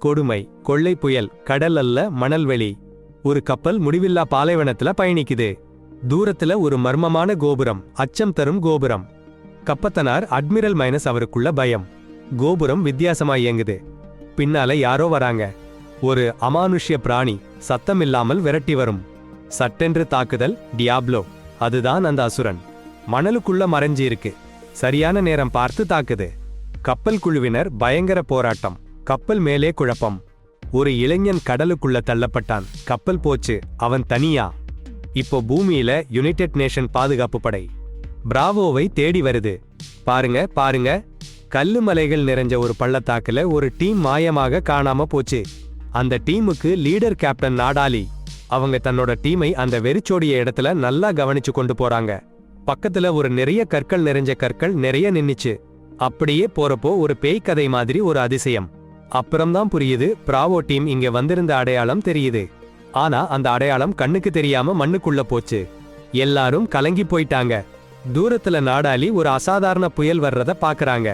கொடுமை, கொள்ளை புயல், கடல் அல்ல மணல்வெளி. ஒரு கப்பல் முடிவில்லா பாலைவனத்துல பயணிக்குது. தூரத்துல ஒரு மர்மமான கோபுரம், அச்சம் தரும் கோபுரம். கப்பத்தனார் அட்மிரல் மைனஸ் அவருக்குள்ள பயம். கோபுரம் வித்தியாசமா இயங்குது. பின்னால யாரோ வராங்க. ஒரு அமானுஷ்ய பிராணி சத்தம் இல்லாமல் விரட்டி வரும். சட்டென்று தாக்குதல். டியாப்லோ, அதுதான் அந்த அசுரன். மணலுக்குள்ள மறைஞ்சி இருக்கு. சரியான நேரம் பார்த்து தாக்குது. கப்பல் குழுவினர் பயங்கர போராட்டம். கப்பல் மேலே குழப்பம். ஒரு இளைஞன் கடலுக்குள்ள தள்ளப்பட்டான். கப்பல் போச்சு, அவன் தனியா. இப்போ பூமியில யுனைடெட் நேஷன் பாதுகாப்பு படை பிராவோவை தேடி வருது. பாருங்க பாருங்க, கல்லு மலைகள் நிறைஞ்ச ஒரு பள்ளத்தாக்குல ஒரு டீம் மாயமாக காணாம போச்சு. அந்த டீமுக்கு லீடர் கேப்டன் நாடாலி. அவங்க தன்னோட டீமை அந்த வெறிச்சோடிய இடத்துல நல்லா கவனிச்சு கொண்டு போறாங்க. பக்கத்துல ஒரு நிறைய கற்கள் நிறைஞ்ச கற்கள் நிறைய நின்னுச்சு. அப்படியே போறப்போ ஒரு பேய் கதை மாதிரி ஒரு அதிசயம். அப்புறம்தான் புரியுது, பிராவோ டீம் இங்க வந்திருந்த அடையாளம் தெரியுது. ஆனா அந்த அடையாளம் கண்ணுக்கு தெரியாம மண்ணுக்குள்ள போச்சு. எல்லாரும் கலங்கி போயிட்டாங்க. தூரத்துல நாடாலி ஒரு அசாதாரண புயல் வர்றத பாக்குறாங்க.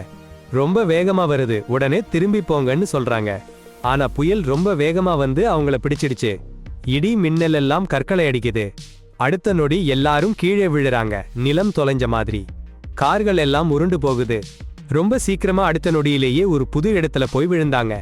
ரொம்ப வேகமா வருது, உடனே திரும்பி போங்கன்னு சொல்றாங்க. ஆனா புயல் ரொம்ப வேகமா வந்து அவங்கள பிடிச்சிடுச்சு. இடி மின்னல் எல்லாம் கற்களை அடிக்குது. அடுத்த நொடி எல்லாரும் கீழே விழுறாங்க, நிலம் தொலைஞ்ச மாதிரி. கார்கள் எல்லாம் உருண்டு போகுது. ரொம்ப சீக்கிரமா அடுத்த நொடியிலேயே ஒரு புது இடத்துல போய் விழுந்தாங்க.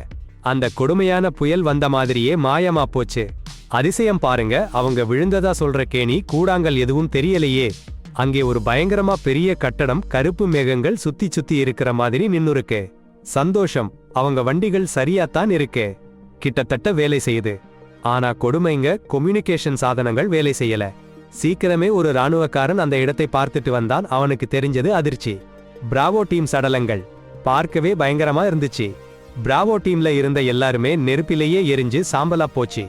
அந்த கொடுமையான புயல் வந்த மாதிரியே மாயமா போச்சு. அதிசயம் பாருங்க, அவங்க விழுந்ததா சொல்ற கேணி கூடாங்கள் எதுவும் தெரியலையே. அங்கே ஒரு பயங்கரமா பெரிய கட்டடம் கருப்பு மேகங்கள் சுத்தி சுத்தி இருக்கிற மாதிரி நின்னுருக்கு. சந்தோஷம், அவங்க வண்டிகள் சரியாத்தான் இருக்கு, கிட்டத்தட்ட வேலை செய்யுது. ஆனா கொடுமைங்க, கம்யூனிகேஷன் சாதனங்கள் வேலை செய்யல. சீக்கிரமே ஒரு ராணுவக்காரன் அந்த இடத்தை பார்த்துட்டு வந்தான். அவனுக்கு தெரிஞ்சது அதிர்ச்சி. பிராவோ டீம் சடலங்கள் பார்க்கவே பயங்கரமா இருந்துச்சு. பிராவோ டீம்ல இருந்த எல்லாருமே நெருப்பிலேயே எரிஞ்சு சாம்பலா போச்சு.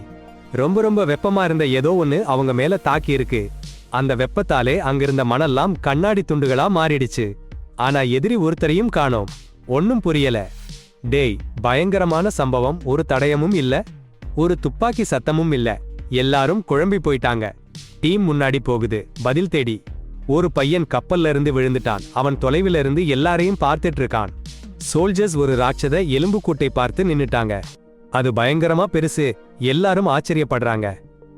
ரொம்ப ரொம்ப வெப்பமா இருந்த ஏதோ ஒண்ணு அவங்க மேல தாக்கி இருக்கு. அந்த வெப்பத்தாலே அங்கிருந்த மணல்லாம் கண்ணாடி துண்டுகளா மாறிடுச்சு. ஆனா எதிரி ஒருத்தரையும் காணோம். ஒன்னும் புரியல. டேய், பயங்கரமான சம்பவம். ஒரு தடயமும் இல்ல, ஒரு துப்பாக்கி சத்தமும் இல்ல. எல்லாரும் குழம்பி போயிட்டாங்க. டீம் முன்னாடி போகுது, பதில் தேடி. ஒரு பையன் கப்பல்ல இருந்து விழுந்துட்டான். அவன் தொலைவில இருந்து எல்லாரையும் பார்த்துட்டு இருக்கான். சோல்ஜர்ஸ் ஒரு ராட்சத எலும்பு கூட்டை பார்த்து நின்னுட்டாங்க. அது பயங்கரமா பெருசு. எல்லாரும் ஆச்சரியப்படுறாங்க.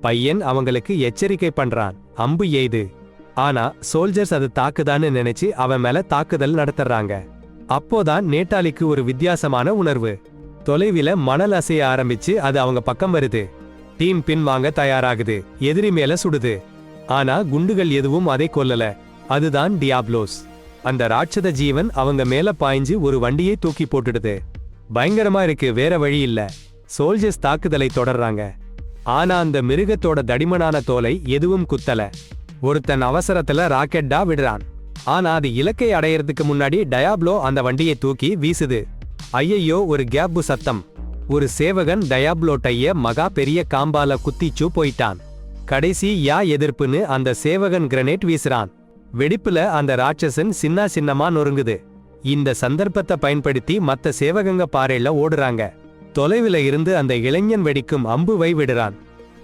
பையன் அவங்களுக்கு எச்சரிக்கை பண்றான், அம்பு எய்து. ஆனா சோல்ஜர்ஸ் அது தாக்குதான்னு நினைச்சு அவன் மேல தாக்குதல் நடத்துறாங்க. அப்போதான் நேட்டாலிக்கு ஒரு வித்தியாசமான உணர்வு. தொலைவில மணல் அசைய ஆரம்பிச்சு அது அவங்க பக்கம் வருது. டீம் பின்வாங்க தயாராகுது. எதிரி மேல சுடுது. ஆனா குண்டுகள் எதுவும் அதை கொல்லல. அதுதான் டியாப்லோஸ். அந்த ராட்சத ஜீவன் அவங்க மேல பாய்ஞ்சு ஒரு வண்டியை தூக்கி போட்டுடுது. பயங்கரமா இருக்கு, வேற வழி இல்ல. சோல்ஜர்ஸ் தாக்குதலை தொடர்றாங்க. ஆனா அந்த மிருகத்தோட தடிமனான தோலை எதுவும் குத்தல. ஒருத்தன் அவசரத்துல ராக்கெட்டா விடுறான். ஆனா அது இலக்கை அடையறதுக்கு முன்னாடி டயாப்லோ அந்த வண்டியை தூக்கி வீசுது. ஐயையோ, ஒரு கேப்பு சத்தம். ஒரு சேவகன் டயாப்லோ டைய மகா பெரிய காம்பால குத்திச்சு போயிட்டான். கடைசி எதிர்ப்புன்னு அந்த சேவகன் கிரனேட் வீசுறான். வெடிப்புல அந்த ராட்சசன் சின்ன சின்னமா நொறுங்குது. இந்த சந்தர்ப்பத்தை பயன்படுத்தி மத்த சேவகங்க பாறையில ஓடுறாங்க. தொலைவில இருந்து அந்த இளைஞன் வெடிக்கும் அம்புவை விடுறான்.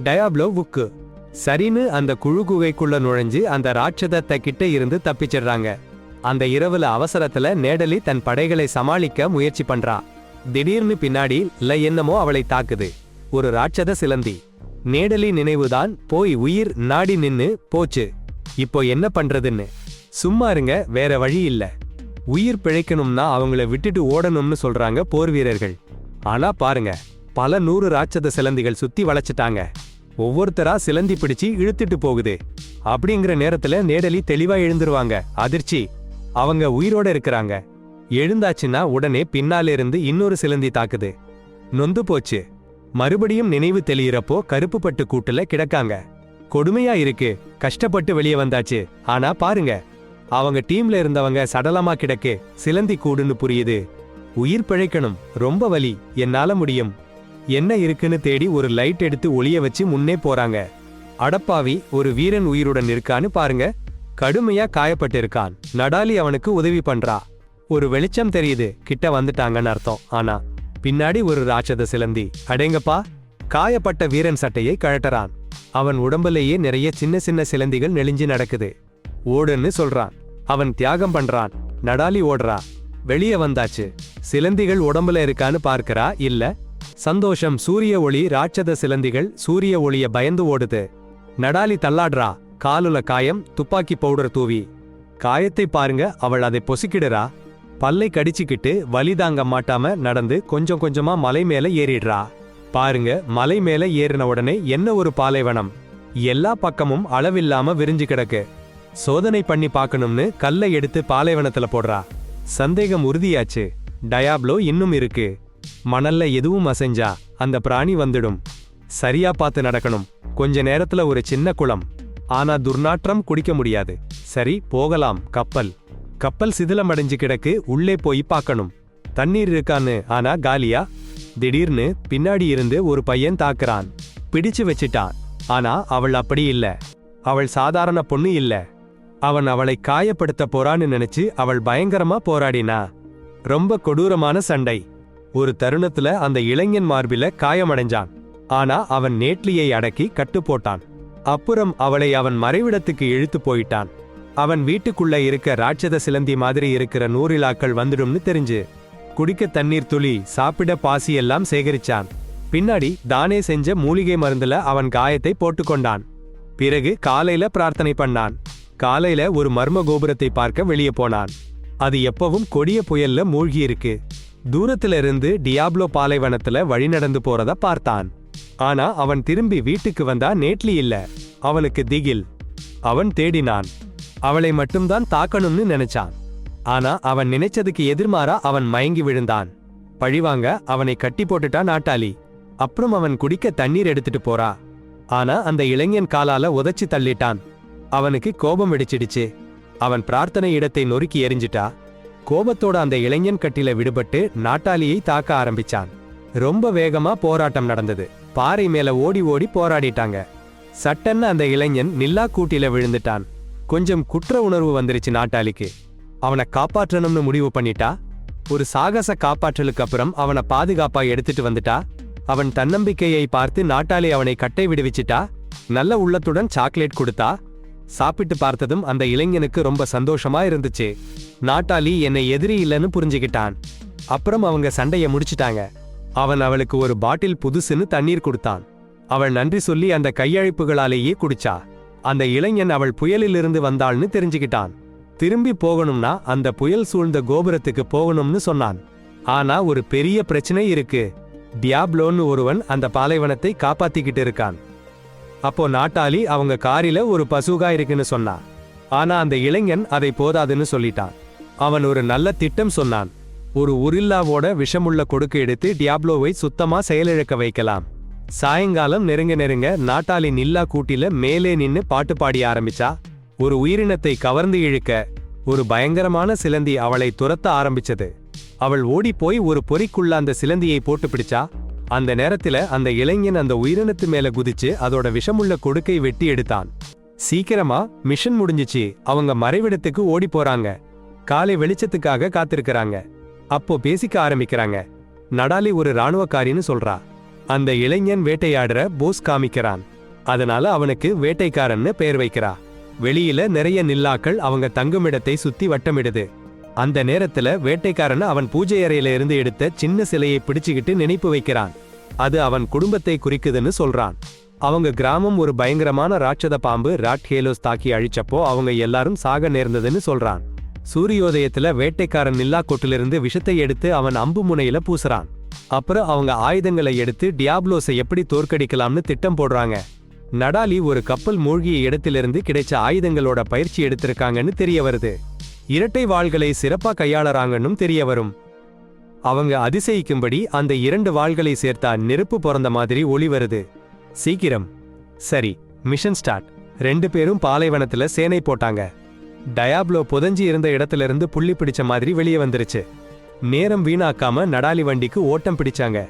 டயாப்லோ வுக்கு சரின்னு அந்த குழு குகைக்குள்ள நுழைஞ்சு அந்த ராட்சதத்தை கிட்ட இருந்து தப்பிச்சிடுறாங்க. அந்த இரவுல அவசரத்துல நேடலி தன் படைகளை சமாளிக்க முயற்சி பண்றா. திடீர்னு பின்னாடி என்னமோ அவளை தாக்குது. ஒரு ராட்சத சிலந்தி. நேடலி நினைவுதான் போய் உயிர் நாடி நின்னு போச்சு. இப்போ என்ன பண்றதுன்னு. சும்மா இருங்க, வேற வழி இல்ல. உயிர் பிழைக்கணும்னா அவங்கள விட்டுட்டு ஓடணும்னு சொல்றாங்க போர் வீரர்கள். ஆனா பாருங்க, பல 100 ராட்சத சிலந்திகள் சுத்தி வளைச்சிட்டாங்க. ஒவ்வொருத்தரா சிலந்தி பிடிச்சு இழுத்துட்டு போகுது. அப்படிங்கிற நேரத்துல நேடலி தெளிவா எழுந்துருவாங்க. அதிர்ச்சி, அவங்க உயிரோட இருக்கிறாங்க. எழுந்தாச்சுன்னா உடனே பின்னால இருந்து இன்னொரு சிலந்தி தாக்குது. நொந்து போச்சு. மறுபடியும் நினைவு தெளியிறப்போ கருப்பு பட்டு கூட்டுல கிடக்காங்க. கொடுமையா இருக்கு, கஷ்டப்பட்டு வெளியே வந்தாச்சு. ஆனா பாருங்க, அவங்க டீம்ல இருந்தவங்க சடலமா கிடக்கு. சிலந்தி கூடுன்னு புரியுது. உயிர் பிழைக்கணும், ரொம்ப வலி, என்னால முடியும். என்ன இருக்குன்னு தேடி ஒரு லைட் எடுத்து ஒளிய வச்சு முன்னே போறாங்க. அடப்பாவி, ஒரு வீரன் உயிருடன் இருக்கான்னு பாருங்க. கடுமையா காயப்பட்டு இருக்கான். நடாலி அவனுக்கு உதவி பண்றா. ஒரு வெளிச்சம் தெரியுது, கிட்ட வந்துட்டாங்கன்னு அர்த்தம். ஆனா பின்னாடி ஒரு ராட்சத சிலந்தி. அடேங்கப்பா! காயப்பட்ட வீரன் சட்டையை கழட்டறான். அவன் உடம்புலேயே நிறைய சின்ன சின்ன சிலந்திகள் நெளிஞ்சு நடக்குது. ஓடுன்னு சொல்றான். அவன் தியாகம் பண்றான். நடாலி ஓடுறா. வெளியே வந்தாச்சு. சிலந்திகள் உடம்புல இருக்கான்னு பார்க்கறா. இல்ல, சந்தோஷம் சூரிய ஒளி ராட்சத சிலந்திகள் சூரிய ஒளிய பயந்து ஓடுது. நடாலி தள்ளாடுறா, காலுல காயம், துப்பாக்கி பவுடர் தூவி. காயத்தை பாருங்க, அவள் அதை பொசுக்கிடுறா. பல்லை கடிச்சுக்கிட்டு வலி தாங்க மாட்டாம நடந்து கொஞ்சம் கொஞ்சமா மலை மேல ஏறிடுறா. பாருங்க, மலை மேல ஏறின உடனே என்ன ஒரு பாலைவனம். எல்லா பக்கமும் அளவில்லாம விரிஞ்சு கிடக்கு. சோதனை பண்ணி பார்க்கணும்னு கல்லை எடுத்து பாலைவனத்துல போடுறா. சந்தேகம் உறுதியாச்சு. டயாப்லோ இன்னும் இருக்கு. மணல்ல எதுவும் அசைஞ்சா அந்த பிராணி வந்துடும். சரியா பார்த்து நடக்கணும். கொஞ்ச நேரத்துல ஒரு சின்ன குளம். ஆனா துர்நாற்றம் குடிக்க முடியாது. சரி போகலாம். கப்பல் சிதிலமடைஞ்சு கிடக்கு. உள்ளே போய் பார்க்கணும். தண்ணீர் இருக்கான்னு. ஆனா காலியா. திடீர்னு பின்னாடி இருந்து ஒரு பையன் தாக்குறான். பிடிச்சு வச்சிட்டான். ஆனா அவள் அப்படி இல்ல. அவள் சாதாரண பொண்ணு இல்ல. அவன் அவளை காயப்படுத்த போறான்னு நினைச்சு அவள் பயங்கரமா போராடினா. ரொம்ப கொடூரமான சண்டை. ஒரு தருணத்துல அந்த இளைஞன் மார்பில காயமடைஞ்சான். ஆனா அவன் நேட்லியை அடக்கி கட்டு போட்டான். அப்புறம் அவளை அவன் மறைவிடத்துக்கு இழுத்து போயிட்டான். அவன் வீட்டுக்குள்ள இருக்க ராட்சத சிலந்தி மாதிரி இருக்கிற 100 இலாக்கள் வந்துடும்னு தெரிஞ்சு குடிக்க தண்ணீர் துளி, சாப்பிட பாசி எல்லாம் சேகரிச்சான். பின்னாடி தானே செஞ்ச மூலிகை மருந்துல அவன் காயத்தை போட்டுக்கொண்டான். பிறகு காலையில பிரார்த்தனை பண்ணான். காலையில ஒரு மர்ம கோபுரத்தை பார்க்க வெளியே போனான். அது எப்பவும் கொடிய புயல்ல மூழ்கி இருக்கு. தூரத்துல இருந்து டியாப்லோ பாலைவனத்துல வழி நடந்து போறத பார்த்தான். ஆனா அவன் திரும்பி வீட்டுக்கு வந்தா நேட்லி இல்ல. அவனுக்கு திகில். அவன் தேடினான். அவளை மட்டும்தான் தாக்கணும்னு நினைச்சான். ஆனா அவன் நினைச்சதுக்கு எதிர்மாறா அவன் மயங்கி விழுந்தான். பழிவாங்க அவனை கட்டி போட்டுட்டா நாட்டாளி. அப்புறம் அவன் குடிக்க தண்ணீர் எடுத்துட்டு போறா. ஆனா அந்த இளைஞன் காலால உதைச்சு தள்ளிட்டான். அவனுக்கு கோபம் வெடிச்சிடுச்சு. அவன் பிரார்த்தனை இடத்தை நொறுக்கி எரிஞ்சிட்டா. கோபத்தோட அந்த இளைஞன் கட்டில விடுபட்டு நாட்டாளியை தாக்க ஆரம்பிச்சான். ரொம்ப வேகமா போராட்டம் நடந்தது. பாறை மேல ஓடி ஓடி போராடிட்டாங்க. சட்டன்னு அந்த இளைஞன் நில்லா கூட்டில விழுந்துட்டான். கொஞ்சம் குற்ற உணர்வு வந்துருச்சு நாட்டாளிக்கு. அவனை காப்பாற்றணும்னு முடிவு பண்ணிட்டா. ஒரு சாகச காப்பாற்றலுக்கு அப்புறம் அவனை பாதுகாப்பா எடுத்துட்டு வந்துட்டா. அவன் தன்னம்பிக்கையை பார்த்து நாட்டாளி அவனை கட்டை விடுவிச்சிட்டா. நல்ல உள்ளத்துடன் சாக்லேட் கொடுத்தா. சாப்பிட்டு பார்த்ததும் அந்த இளைஞனுக்கு ரொம்ப சந்தோஷமா இருந்துச்சு. நாட்டாளி என்னை எதிரி இல்லைன்னு புரிஞ்சுக்கிட்டான். அப்புறம் அவங்க சண்டைய முடிச்சிட்டாங்க. அவன் அவளுக்கு ஒரு பாட்டில் புதுசுன்னு தண்ணீர் கொடுத்தான். அவள் நன்றி சொல்லி அந்த கையழைப்புகளாலேயே குடிச்சா. அந்த இளைஞன் அவள் புயலிலிருந்து வந்தாள்னு தெரிஞ்சுக்கிட்டான். திரும்பி போகணும்னா அந்த புயல் சூழ்ந்த கோபுரத்துக்கு போகணும்னு சொன்னான். ஆனா ஒரு பெரிய பிரச்சனை இருக்கு. டியாப்லோன்னு ஒருவன் அந்த பாலைவனத்தை காப்பாத்திக்கிட்டு இருக்கான். அப்போ நாட்டாளி அவங்க காரில ஒரு பசுகா இருக்குன்னு சொன்னா. ஆனா அந்த இளைஞன் அதை போதாதுன்னு சொல்லிட்டான். அவன் ஒரு நல்ல திட்டம் சொன்னான். ஒரு உரில்லாவோட விஷமுள்ள கொடுக்கு எடுத்து டியாப்லோவை சுத்தமா செயலிழக்க வைக்கலாம். சாயங்காலம் நெருங்க நாட்டாளி நில்லா கூட்டில மேலே நின்னு பாட்டு பாடி ஆரம்பிச்சா. ஒரு உயிரினத்தை கவர்ந்து இழுக்க ஒரு பயங்கரமான சிலந்தி அவளை துரத்த ஆரம்பிச்சது. அவள் ஓடி போய் ஒரு பொறிக்குள்ள அந்த சிலந்தியை போட்டு பிடிச்சா. அந்த நேரத்துல அந்த இளைஞன் அந்த உயிரினத்து மேல குதிச்சு அதோட விஷமுள்ள கொடுக்கை வெட்டி எடுத்தான். சீக்கிரமா மிஷன் முடிஞ்சிச்சு. அவங்க மறைவிடத்துக்கு ஓடி போறாங்க. காலை வெளிச்சத்துக்காக காத்திருக்கிறாங்க. அப்போ பேசிக்க ஆரம்பிக்கிறாங்க. நடாலி ஒரு இராணுவக்காரின்னு சொல்றா. அந்த இளைஞன் வேட்டையாடுற போஸ் காமிக்கிறான். அதனால அவனுக்கு வேட்டைக்காரன்னு பெயர் வைக்கிறா. வெளியில நிறைய நில்லாக்கள் அவங்க தங்குமிடத்தை சுத்தி வட்டமிடுது. அந்த நேரத்துல வேட்டைக்காரன் அவன் பூஜை அறையில இருந்து எடுத்த சின்ன சிலையை பிடிச்சுக்கிட்டு நினைப்பு வைக்கிறான். அது அவன் குடும்பத்தை குறிக்குதுன்னு சொல்றான். அவங்க கிராமம் ஒரு பயங்கரமான ராட்சத பாம்பு ராட்ஹேலோஸ் தாக்கி அழிச்சப்போ அவங்க எல்லாரும் சாக நேர்ந்ததுன்னு சொல்றான். சூரியோதயத்துல வேட்டைக்காரன் நில்லா கொட்டிலிருந்து விஷத்தை எடுத்து அவன் அம்பு முனையில பூசுறான். அப்புறம் அவங்க ஆயுதங்களை எடுத்து டியாப்லோஸை எப்படி தோற்கடிக்கலாம்னு திட்டம் போடுறாங்க. நடாலி ஒரு கப்பல் மூழ்கிய இடத்திலிருந்து கிடைச்ச ஆயுதங்களோட பயிற்சி எடுத்திருக்காங்கன்னு தெரிய வருது. இரட்டை வாள்களை சிறப்பா கையாளறாங்கன்னும் தெரிய வரும். அவங்க அதிசயிக்கும்படி அந்த 2 வாள்களை சேர்த்தா நெருப்பு பிறந்த மாதிரி ஒளி வருது. சீக்கிரம். சரி, மிஷன் ஸ்டார்ட். 2 பேரும் பாலைவனத்துல சேனை போட்டாங்க. டயாப்லோ புதஞ்சி இருந்த இடத்திலிருந்து புள்ளி பிடிச்ச மாதிரி வெளியே வந்துருச்சு. நேரம் வீணாக்காம நடாலி வண்டிக்கு ஓட்டம் பிடிச்சாங்க.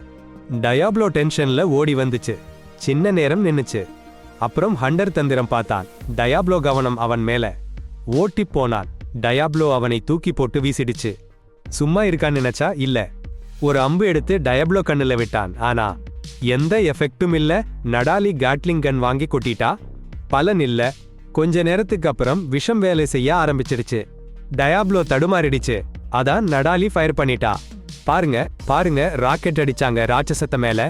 டயாப்லோ டென்ஷன்ல ஓடி வந்துச்சு. சின்ன நேரம் நின்னுச்சு. அப்புறம் ஹண்டர் தந்திரம் பார்த்தான். டயாப்லோ கவனம் அவன் மேல. ஓட்டி போனான். டயாப்லோ அவனை தூக்கி போட்டு வீசிடுச்சு. சும்மா இருக்கான்னு நினைச்சா இல்ல. ஒரு அம்பு எடுத்து டயாப்லோ கண்ணுல விட்டான். ஆனா எந்த எஃபெக்டும் இல்ல. நடாலி காட்லிங் கன் வாங்கி கொட்டிட்டா. பலன் இல்ல. கொஞ்ச நேரத்துக்கு அப்புறம் விஷம் வேலை செய்ய ஆரம்பிச்சிடுச்சு. டயாப்லோ தடுமாறிடுச்சு. அதான் நடாலி ஃபயர் பண்ணிட்டா. பாருங்க பாருங்க, ராக்கெட் அடிச்சாங்க ராட்சசத்த மேல.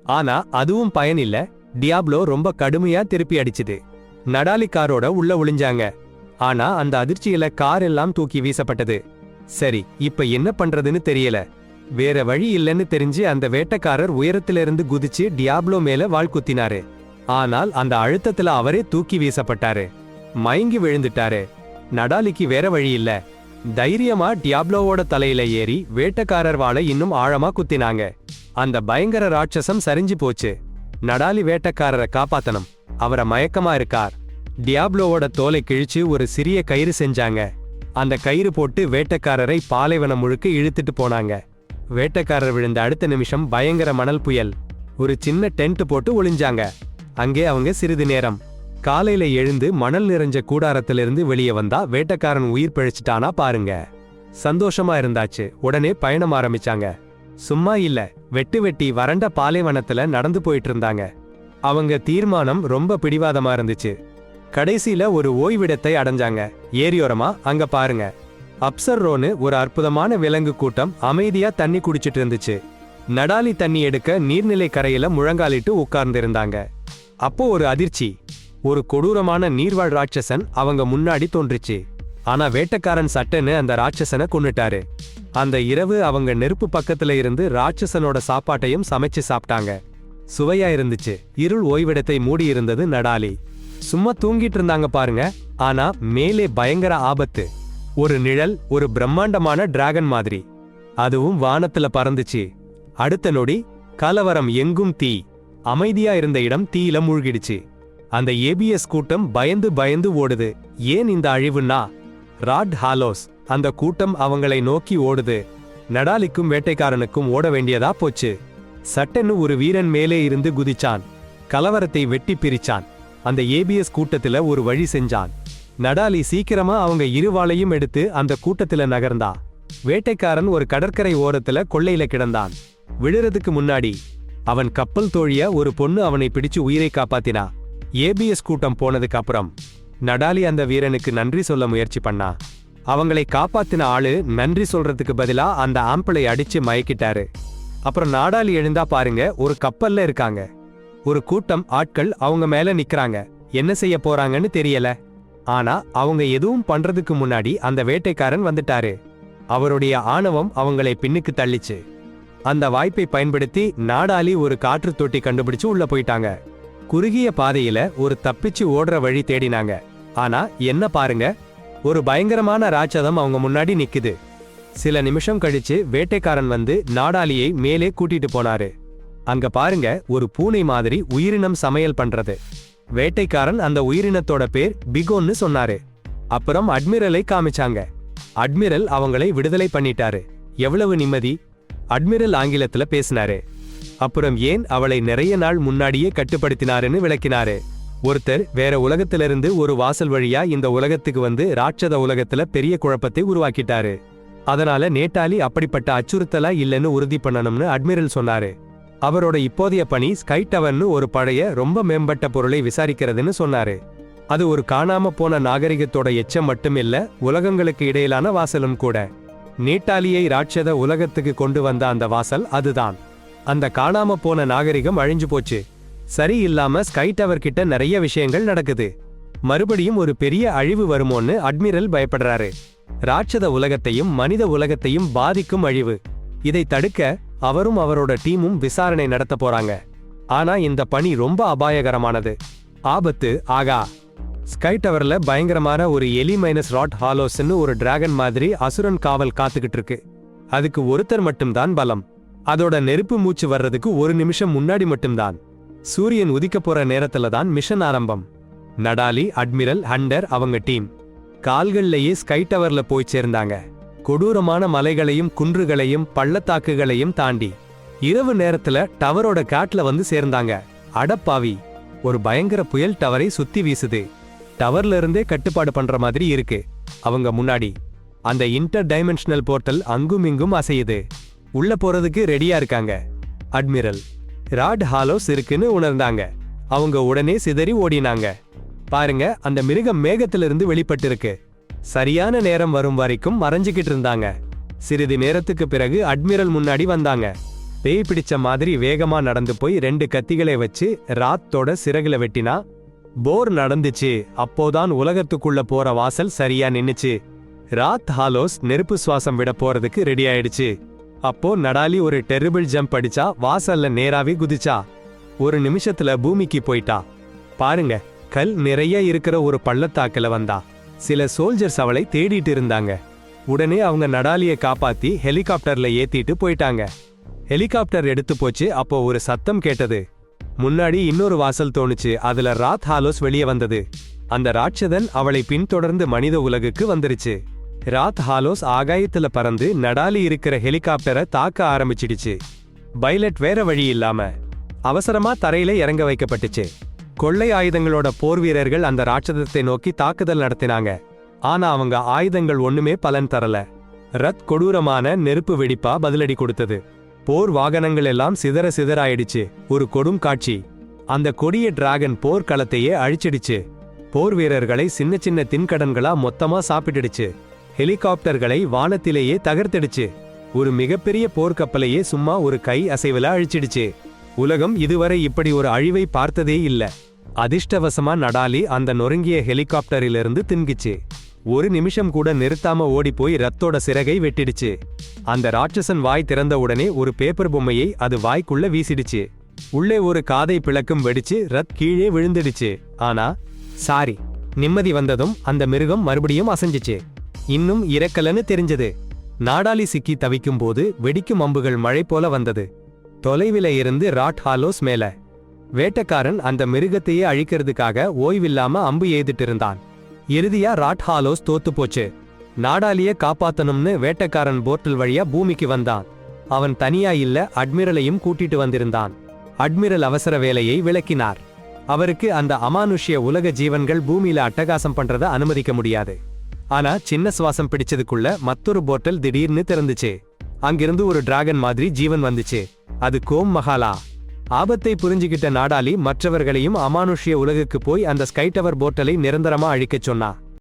ஆனா அதுவும் பயன் இல்ல. டியாப்லோ ரொம்ப கடுமையா திருப்பி அடிச்சுது. நடாலி காரோட உள்ள ஒளிஞ்சாங்க. ஆனா அந்த அதிர்ச்சியில கார் எல்லாம் தூக்கி வீசப்பட்டது. சரி, இப்ப என்ன பண்றதுன்னு தெரியல. வேற வழி இல்லைன்னு தெரிஞ்சு அந்த வேட்டக்காரர் உயரத்திலிருந்து குதிச்சு டியாப்லோ மேல வாள் குத்தினாரு. ஆனால் அந்த அழுத்தத்துல அவரே தூக்கி வீசப்பட்டாரு. மயங்கி விழுந்துட்டாரு. நடாலிக்கு வேற வழி இல்ல. தைரியமா டியாப்லோவோட தலையில ஏறி வேட்டக்காரர் வாளை இன்னும் ஆழமா குத்தினாங்க. அந்த பயங்கர ராட்சசம் சரிஞ்சு போச்சு. நடாலி வேட்டக்காரரை காப்பாத்தணும். அவரை மயக்கமா இருக்கார். டியாப்லோவோட தோலை கிழிச்சு ஒரு சிறிய கயிறு செஞ்சாங்க. அந்த கயிறு போட்டு வேட்டக்காரரை பாலைவனம் முழுக்க இழுத்துட்டு போனாங்க. வேட்டக்காரர் விழுந்த அடுத்த நிமிஷம் பயங்கர மணல் புயல். ஒரு சின்ன டென்ட் போட்டு ஒளிஞ்சாங்க. அங்கே அவங்க சிறிது நேரம். காலையில எழுந்து மணல் நிறைஞ்ச கூடாரத்திலிருந்து வெளியே வந்தா வேட்டக்காரன் உயிர் பிழைச்சிட்டானா பாருங்க. சந்தோஷமா இருந்தாச்சு. உடனே பயணம் ஆரம்பிச்சாங்க. சும்மா இல்ல, வெட்டி வறண்ட பாலைவனத்துல நடந்து போயிட்டு இருந்தாங்க. அவங்க தீர்மானம் ரொம்ப பிடிவாதமா இருந்துச்சு. கடைசியில ஒரு ஓய்விடத்தை அடைஞ்சாங்க. ஏரியோரமா அங்க பாருங்க, அப்சர்ரோன்னு ஒரு அற்புதமான விலங்கு கூட்டம் அமைதியா தண்ணி குடிச்சிட்டு இருந்துச்சு. நடாலி தண்ணி எடுக்க நீர்நிலை கரையில முழங்காலிட்டு உட்கார்ந்திருந்தாங்க. அப்போ ஒரு அதிர்ச்சி. ஒரு கொடூரமான நீர்வாழ் ராட்சசன் அவங்க முன்னாடி தோன்றுச்சு. ஆனா வேட்டக்காரன் சட்டன்னு அந்த ராட்சசனை கொன்னுட்டாரு. அந்த இரவு அவங்க நெருப்பு பக்கத்துல இருந்து ராட்சசனோட சாப்பாட்டையும் சமைச்சு சாப்பிட்டாங்க. சுவையா இருந்துச்சு. இருள் ஓய்விடத்தை மூடி இருந்தது. நடாலி சும்மா தூங்கிட்டு இருந்தாங்க பாருங்க. ஆனா மேலே பயங்கர ஆபத்து. ஒரு நிழல், ஒரு பிரம்மாண்டமான டிராகன் மாதிரி. அதுவும் வானத்துல பறந்துச்சு. அடுத்த நொடி கலவரம், எங்கும் தீ. அமைதியா இருந்த இடம் தீயில மூழ்கிடுச்சு. அந்த ஏபிஎஸ் கூட்டம் பயந்து ஓடுது. ஏன் இந்த அழிவுன்னா, ராட் ஹாலோஸ். அந்த கூட்டம் அவங்களை நோக்கி ஓடுது. நடாலிக்கும் வேட்டைக்காரனுக்கும் ஓட வேண்டியதா போச்சு. சட்டென்னு ஒரு வீரன் மேலே இருந்து குதிச்சான். கலவரத்தை வெட்டி பிரிச்சான். அந்த ஏபிஎஸ் கூட்டத்துல ஒரு வழி செஞ்சான். நடாலி சீக்கிரமா அவங்க இருவாளையும் எடுத்து அந்த கூட்டத்துல நகர்ந்தா. வேட்டைக்காரன் ஒரு கடற்கரை ஓரத்துல கொள்ளையில கிடந்தான். விழுறதுக்கு முன்னாடி அவன் கப்பல் தோழிய ஒரு பொண்ணு அவனை பிடிச்சு உயிரை காப்பாத்தினா. ஏபிஎஸ் கூட்டம் போனதுக்கு அப்புறம் நடாலி அந்த வீரனுக்கு நன்றி சொல்ல முயற்சி பண்ணா. அவங்களை காப்பாத்தின ஆளு நன்றி சொல்றதுக்கு பதிலா அந்த ஆம்பிளை அடிச்சு மயக்கிட்டாரு. அப்புறம் நாடாலி எழுந்தா பாருங்க, ஒரு கப்பல்ல இருக்காங்க. ஒரு கூட்டம் ஆட்கள் அவங்க மேல நிக்கறாங்க. என்ன செய்ய போறாங்கன்னு தெரியல. ஆனா அவங்க எதுவும் பண்றதுக்கு முன்னாடி அந்த வேட்டைக்காரன் வந்துட்டாரு. அவருடைய ஆணவம் அவங்களை பின்னுக்கு தள்ளிச்சு. அந்த வாய்ப்பை பயன்படுத்தி நாடாலி ஒரு காற்று தொட்டி கண்டுபிடிச்சு உள்ள போயிட்டாங்க. குறுகிய பாதையில ஒரு தப்பிச்சு ஓடுற வழி தேடினாங்க. ஆனா என்ன பாருங்க, ஒரு பயங்கரமான ராட்சதம் அவங்க முன்னாடி நிக்குது. சில நிமிஷம் கழிச்சு வேட்டைக்காரன் வந்து நாடாலியை மேலே கூட்டிட்டு போனாரு. அங்க பாருங்க, ஒரு பூனை மாதிரி உயிரினம் சமையல் பண்றது. வேட்டைக்காரன் அந்த உயிரினத்தோட பேர் பிகோன்னு சொன்னாரு. அப்புறம் அட்மிரலை காமிச்சாங்க. அட்மிரல் அவங்களை விடுதலை பண்ணிட்டாரு. எவ்வளவு நிம்மதி! அட்மிரல் ஆங்கிலத்துல பேசினாரு. அப்புறம் ஏன் அவளை நிறைய நாள் முன்னாடியே கட்டுப்படுத்தினாருன்னு விளக்கினாரு. ஒருத்தர் வேற உலகத்திலிருந்து ஒரு வாசல் வழியா இந்த உலகத்துக்கு வந்து ராட்சத உலகத்துல பெரிய குழப்பத்தை உருவாக்கிட்டாரு. அதனால நேட்டாலி அப்படிப்பட்ட அச்சுறுத்தலா இல்லைன்னு உறுதி பண்ணணும்னு அட்மிரல் சொன்னாரு. அவரோட இப்போதைய பணி ஸ்கை டவர்னு ஒரு பழைய ரொம்ப மேம்பட்ட பொருளை விசாரிக்கிறதுன்னு சொன்னாரு. அது ஒரு காணாம போன நாகரிகத்தோட எச்சம் மட்டும் இல்ல, உலகங்களுக்கு இடையிலான வாசலும் கூட. நேட்டாலியை ராட்சத உலகத்துக்கு கொண்டு வந்த அந்த வாசல் அதுதான். அந்த காணாம போன நாகரிகம் அழிஞ்சு போச்சு. சரி இல்லாம ஸ்கை டவர் கிட்ட நிறைய விஷயங்கள் நடக்குது. மறுபடியும் ஒரு பெரிய அழிவு வருமோன்னு அட்மிரல் பயப்படுறாரு. ராட்சத உலகத்தையும் மனித உலகத்தையும் பாதிக்கும் அழிவு. இதை தடுக்க அவரும் அவரோட டீமும் விசாரணை நடத்த போறாங்க. ஆனா இந்த பணி ரொம்ப அபாயகரமானது. ஆபத்து. ஆகா, ஸ்கை டவர்ல பயங்கரமான ஒரு எலி மைனஸ் ராட் ஹாலோஸ்ன்னு ஒரு டிராகன் மாதிரி அசுரன் காவல் காத்துக்கிட்டு இருக்கு. அதுக்கு ஒருத்தர் மட்டும்தான் பலம். அதோட நெருப்பு மூச்சு வர்றதுக்கு ஒரு நிமிஷம் முன்னாடி மட்டும்தான். சூரியன் உதிக்க போற நேரத்துல தான் மிஷன் ஆரம்பம். நடாலி, அட்மிரல், ஹண்டர் அவங்க டீம் கால்கள்லயே ஸ்கை டவர்ல போய் சேர்ந்தாங்க. கொடூரமான மலைகளையும் குன்றுகளையும் பள்ளத்தாக்குகளையும் தாண்டி இரவு நேரத்துல டவரோட காட்ல வந்து சேர்ந்தாங்க. அடப்பாவி, ஒரு பயங்கர புயல் டவரை சுத்தி வீசுது. டவர்ல இருந்தே கட்டுப்பாடு பண்ற மாதிரி இருக்கு. அவங்க முன்னாடி அந்த இன்டர் டைமென்ஷனல் போர்ட்டல் அங்கும் இங்கும் அசையுது. உள்ள போறதுக்கு ரெடியா இருக்காங்க. அட்மிரல் ராட் ஹாலோஸ் இருக்குன்னு உணர்ந்தாங்க. அவங்க உடனே சிதறி ஓடினாங்க. பாருங்க, அந்த மிருகம் மேகத்திலிருந்து வெளிப்பட்டிருக்கு. சரியான நேரம் வரும் வரைக்கும் மறைஞ்சுக்கிட்டு இருந்தாங்க. சிறிது நேரத்துக்கு பிறகு அட்மிரல் முன்னாடி வந்தாங்க. பேய் பிடிச்ச மாதிரி வேகமா நடந்து போய் 2 கத்திகளை வச்சு ராத்தோட சிறகுல வெட்டினா. போர் நடந்துச்சு. அப்போதான் உலகத்துக்குள்ள போற வாசல் சரியா நின்னுச்சு. ராத் ஹாலோஸ் நெருப்பு சுவாசம் விட போறதுக்கு ரெடி ஆயிடுச்சு. அப்போ நடாலி ஒரு டெரிபிள் ஜம்ப் அடிச்சா. வாசல்ல நேராவே குதிச்சா. ஒரு நிமிஷத்துல பூமிக்கு போயிட்டா. பாருங்க, கல் நிறைய இருக்கிற ஒரு பள்ளத்தாக்குல வந்தா. சில சோல்ஜர்ஸ் அவளை தேடிட்டு இருந்தாங்க. உடனே அவங்க நடாலிய காப்பாத்தி ஹெலிகாப்டர்ல ஏத்திட்டு போயிட்டாங்க. ஹெலிகாப்டர் எடுத்து போச்சு. அப்போ ஒரு சத்தம் கேட்டது. முன்னாடி இன்னொரு வாசல் தோணுச்சு. அதுல ராத் ஹாலோஸ் வெளியே வந்தது. அந்த ராட்சதன் அவளை பின்தொடர்ந்து மனித உலகுக்கு வந்துருச்சு. ராத் ஹாலோஸ் ஆகாயத்துல பறந்து நடாலி இருக்கிற ஹெலிகாப்டரை தாக்க ஆரம்பிச்சிடுச்சு. பைலட் வேற வழி இல்லாம அவசரமா தரையில இறங்க வைக்கப்பட்டுச்சு. கொள்ளை ஆயுதங்களோட போர் வீரர்கள் அந்த ராட்சதத்தை நோக்கி தாக்குதல் நடத்தினாங்க. ஆனா அவங்க ஆயுதங்கள் ஒண்ணுமே பலன் தரல. ரத் கொடூரமான நெருப்பு வெடிப்பா பதிலடி கொடுத்தது. போர் வாகனங்கள் எல்லாம் சிதற சிதறாயிடுச்சு. ஒரு கொடும் காட்சி. அந்த கொடிய டிராகன் போர்க்களத்தையே அழிச்சிடுச்சு. போர் வீரர்களை சின்ன சின்ன தின்கடன்களா மொத்தமா சாப்பிட்டுடுச்சு. ஹெலிகாப்டர்களை வானத்திலேயே தகர்த்தெடுச்சு. ஒரு மிகப்பெரிய போர்க்கப்பலையே சும்மா ஒரு கை அசைவுல அழிச்சிடுச்சு. உலகம் இதுவரை இப்படி ஒரு அழிவை பார்த்ததே இல்ல. அதிர்ஷ்டவசமா நடாலி அந்த நொறுங்கிய ஹெலிகாப்டரிலிருந்து தின்கிச்சு. ஒரு நிமிஷம் கூட நிறுத்தாம ஓடிப்போய் ரத்தோட சிறகை வெட்டிடுச்சு. அந்த ராட்சசன் வாய் திறந்த உடனே ஒரு பேப்பர் பொம்மையை அது வாய்க்குள்ள வீசிடுச்சு. உள்ளே ஒரு காதை பிளக்கும் வெடிச்சு ரத் கீழே விழுந்துடுச்சு. ஆனா சாரி, நிம்மதி வந்ததும் அந்த மிருகம் மறுபடியும் அசைஞ்சிச்சு. இன்னும் இறக்கலன்னு தெரிஞ்சது. நாடாலி சிக்கி தவிக்கும் போது வெடிக்கும் அம்புகள் மழை போல வந்தது. தொலைவில இருந்து ராட் ஹாலோஸ் மேல. வேட்டக்காரன் அந்த மிருகத்தையே அழிக்கிறதுக்காக ஓய்வில்லாம அம்பு எய்திட்டு இருந்தான். இறுதியா ராட் ஹாலோஸ் தோத்து போச்சு. நாடாலிய காப்பாத்தணும்னு வேட்டக்காரன் போர்ட்டல் வழியா பூமிக்கு வந்தான். அவன் தனியா இல்ல, அட்மிரலையும் கூட்டிட்டு வந்திருந்தான். அட்மிரல் அவசர வேலையை விளக்கினார். அவருக்கு அந்த அமானுஷ்ய உலக ஜீவன்கள் பூமியில அட்டகாசம் பண்றத அனுமதிக்க முடியாது. ஆனா சின்ன சுவாசம் பிடிச்சதுக்குள்ள மற்றொரு போர்ட்டல் திடீர்னு திறந்துச்சு. அங்கிருந்து ஒரு டிராகன் மாதிரி ஜீவன் வந்துச்சு. அது கோம் மஹாலா. ஆபத்தை புரிஞ்சுகிட்ட நாடாலி மற்றவர்களையும் அமானுஷ்ய உலகுக்கு போய் அந்த ஸ்கை டவர் போர்ட்டலை நிரந்தரமா அழிக்கச் சொன்னா.